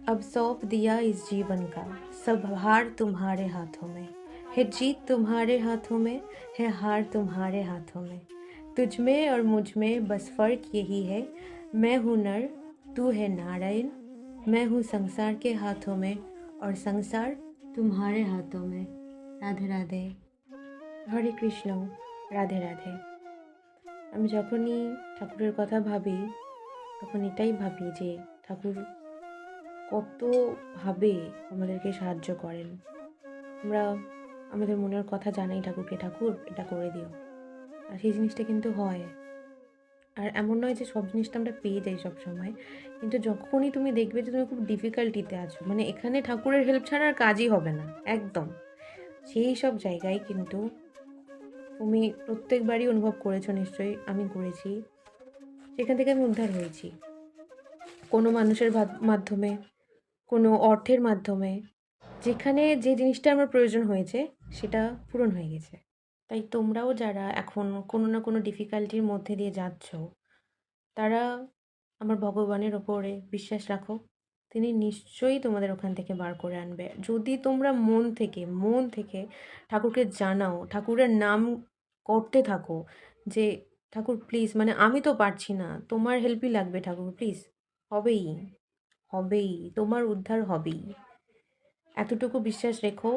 अब सौंप दिया इस जीवन का सब हार तुम्हारे हाथों में। है जीत तुम्हारे हाथों में, है हार तुम्हारे हाथों में। तुझ में और मुझ में बस फर्क यही है, मैं हूँ नर, तू है नारायण। मैं हूँ संसार के हाथों में और संसार तुम्हारे हाथों में। রাধে রাধে। হরে কৃষ্ণ। রাধে রাধে। আমি যখনই ঠাকুরের কথা ভাবি তখন এটাই ভাবি যে ঠাকুর কতভাবে আমাদেরকে সাহায্য করেন। আমরা আমাদের মনের কথা জানাই ঠাকুরকে, ঠাকুর এটা করে দিও, আর সেই জিনিসটা কিন্তু হয়। আর এমন নয় যে সব জিনিসটা আমরা পেয়ে যাই সব সময়, কিন্তু যখনই তুমি দেখবে যে তুমি খুব ডিফিকাল্টিতে আছো, মানে এখানে ঠাকুরের হেল্প ছাড়া আর কাজই হবে না একদম, সেই সব জায়গায় কিন্তু তুমি প্রত্যেকবারই অনুভব করেছো নিশ্চয়ই, আমি করেছি, সেখান থেকে আমি উদ্ধার হয়েছি কোনো মানুষের মাধ্যমে, কোনো অর্থের মাধ্যমে। যেখানে যে জিনিসটা আমার প্রয়োজন হয়েছে সেটা পূরণ হয়ে গেছে। তাই তোমরাও যারা এখন কোনো না কোনো ডিফিকাল্টির মধ্যে দিয়ে যাচ্ছ, তারা আমার ভগবানের ওপরে বিশ্বাস রাখো, তিনি নিশ্চয়ই তোমাদের ওখান থেকে বার করে আনবে। যদি তোমরা মন থেকে ঠাকুরকে জানাও, ঠাকুরের নাম করতে থাকো যে ঠাকুর প্লিজ, মানে আমি তো পারছি না, তোমার হেল্পই লাগবে ঠাকুর প্লিজ, হবেই, হবেই, তোমার উদ্ধার হবেই। এতটুকু বিশ্বাস রেখো।